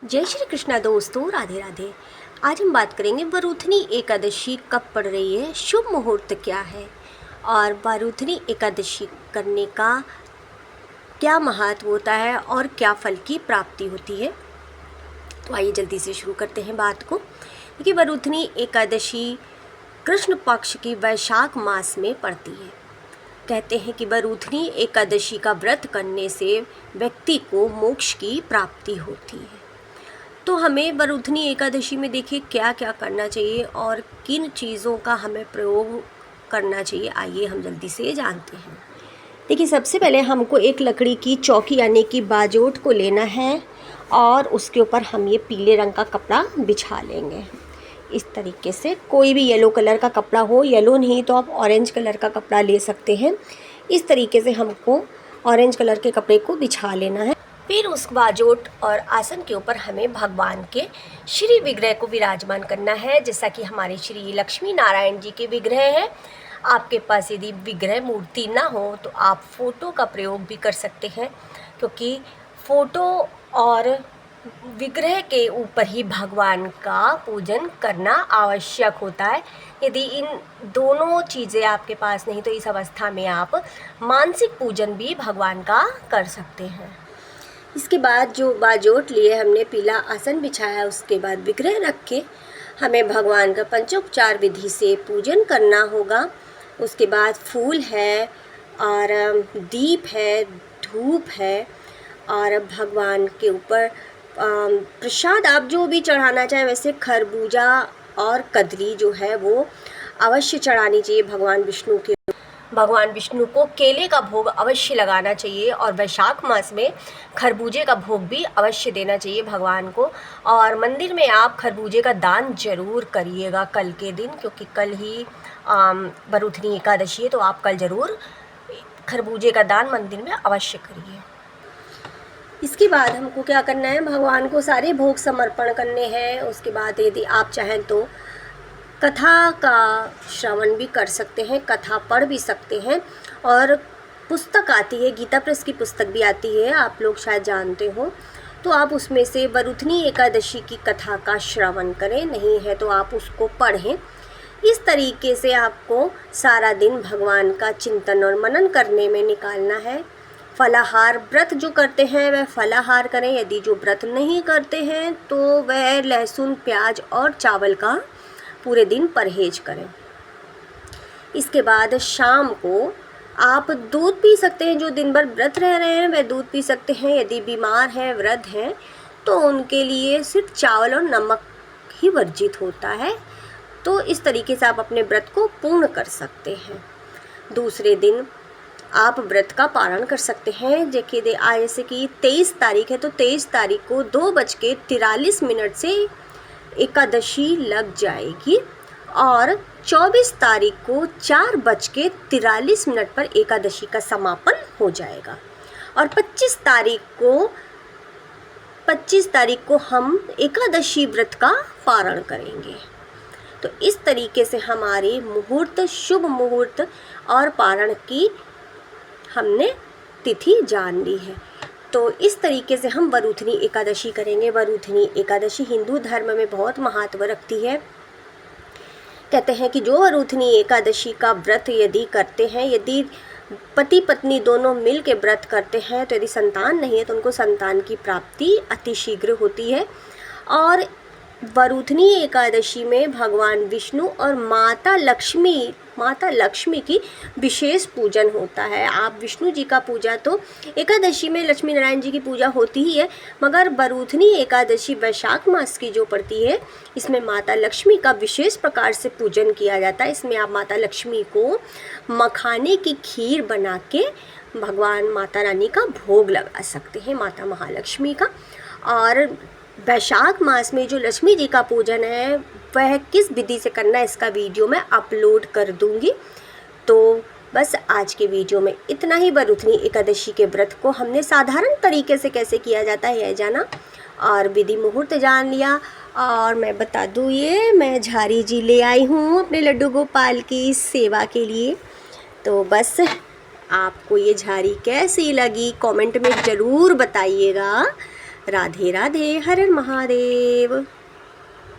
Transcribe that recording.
जय श्री कृष्णा दोस्तों, राधे राधे। आज हम बात करेंगे वरुथनी एकादशी कब पड़ रही है, शुभ मुहूर्त क्या है और वरुथनी एकादशी करने का क्या महत्व होता है और क्या फल की प्राप्ति होती है। तो आइए जल्दी से शुरू करते हैं बात को। देखिए, वरुथनी एकादशी कृष्ण पक्ष की वैशाख मास में पड़ती है। कहते हैं कि वरुथनी एकादशी का व्रत करने से व्यक्ति को मोक्ष की प्राप्ति होती है। तो हमें वरुथनी एकादशी में देखिए क्या क्या करना चाहिए और किन चीज़ों का हमें प्रयोग करना चाहिए, आइए हम जल्दी से जानते हैं। देखिए, सबसे पहले हमको एक लकड़ी की चौकी यानी कि बाजोट को लेना है और उसके ऊपर हम ये पीले रंग का कपड़ा बिछा लेंगे। इस तरीके से कोई भी येलो कलर का कपड़ा हो, येलो नहीं तो आप ऑरेंज कलर का कपड़ा ले सकते हैं। इस तरीके से हमको ऑरेंज कलर के कपड़े को बिछा लेना है। फिर उस बाजोट और आसन के ऊपर हमें भगवान के श्री विग्रह को विराजमान करना है। जैसा कि हमारे श्री लक्ष्मी नारायण जी के विग्रह हैं। आपके पास यदि विग्रह मूर्ति ना हो तो आप फ़ोटो का प्रयोग भी कर सकते हैं, क्योंकि फ़ोटो और विग्रह के ऊपर ही भगवान का पूजन करना आवश्यक होता है। यदि इन दोनों चीज़ें आपके पास नहीं तो इस अवस्था में आप मानसिक पूजन भी भगवान का कर सकते हैं। इसके बाद जो बाजोट लिए हमने, पीला आसन बिछाया, उसके बाद विग्रह रख के हमें भगवान का पंचोपचार विधि से पूजन करना होगा। उसके बाद फूल है और दीप है, धूप है और भगवान के ऊपर प्रसाद आप जो भी चढ़ाना चाहें, वैसे खरबूजा और कदली जो है वो अवश्य चढ़ानी चाहिए भगवान विष्णु के। भगवान विष्णु को केले का भोग अवश्य लगाना चाहिए और वैशाख मास में खरबूजे का भोग भी अवश्य देना चाहिए भगवान को। और मंदिर में आप खरबूजे का दान जरूर करिएगा कल के दिन, क्योंकि कल ही वरुथनी एकादशी है, तो आप कल ज़रूर खरबूजे का दान मंदिर में अवश्य करिए। इसके बाद हमको क्या करना है, भगवान को सारे भोग समर्पण करने हैं। उसके बाद यदि आप चाहें तो कथा का श्रवण भी कर सकते हैं, कथा पढ़ भी सकते हैं। और पुस्तक आती है, गीता प्रेस की पुस्तक भी आती है, आप लोग शायद जानते हो, तो आप उसमें से वरुथनी एकादशी की कथा का श्रवण करें, नहीं है तो आप उसको पढ़ें। इस तरीके से आपको सारा दिन भगवान का चिंतन और मनन करने में निकालना है। फलाहार व्रत जो करते हैं वह फलाहार करें, यदि जो व्रत नहीं करते हैं तो वह लहसुन, प्याज और चावल का पूरे दिन परहेज करें। इसके बाद शाम को आप दूध पी सकते हैं। जो दिन भर व्रत रह रहे हैं वह दूध पी सकते हैं। यदि बीमार हैं, वृद्ध हैं, तो उनके लिए सिर्फ चावल और नमक ही वर्जित होता है। तो इस तरीके से आप अपने व्रत को पूर्ण कर सकते हैं। दूसरे दिन आप व्रत का पारण कर सकते हैं। देखिए, जैसे कि 23 तारीख है तो 23 तारीख को 2:43 से एकादशी लग जाएगी और 24 तारीख को 4:43 पर एकादशी का समापन हो जाएगा। और 25 तारीख को हम एकादशी व्रत का पारण करेंगे। तो इस तरीके से हमारे मुहूर्त, शुभ मुहूर्त और पारण की हमने तिथि जान ली है। तो इस तरीके से हम वरुथनी एकादशी करेंगे। वरुथनी एकादशी हिंदू धर्म में बहुत महत्व रखती है। कहते हैं कि जो वरुथनी एकादशी का व्रत यदि करते हैं, यदि पति पत्नी दोनों मिल के व्रत करते हैं, तो यदि संतान नहीं है तो उनको संतान की प्राप्ति अतिशीघ्र होती है। और वरुथनी एकादशी में भगवान विष्णु और माता लक्ष्मी की विशेष पूजन होता है। आप विष्णु जी का पूजा तो एकादशी में लक्ष्मी नारायण जी की पूजा होती ही है, मगर वरुथनी एकादशी वैशाख मास की जो पड़ती है, इसमें माता लक्ष्मी का विशेष प्रकार से पूजन किया जाता है। इसमें आप माता लक्ष्मी को मखाने की खीर बना के भगवान माता रानी का भोग लगा सकते हैं, माता महालक्ष्मी का। और वैशाख मास में जो लक्ष्मी जी का पूजन है वह किस विधि से करना है, इसका वीडियो मैं अपलोड कर दूंगी। तो बस आज के वीडियो में इतना ही। वरुथनी एकादशी के व्रत को हमने साधारण तरीके से कैसे किया जाता है यह जाना और विधि मुहूर्त जान लिया। और मैं बता दूँ, ये मैं झारी जी ले आई हूँ अपने लड्डू गोपाल की सेवा के लिए। तो बस आपको ये झारी कैसी लगी कमेंट में ज़रूर बताइएगा। राधे राधे, हर हर महादेव।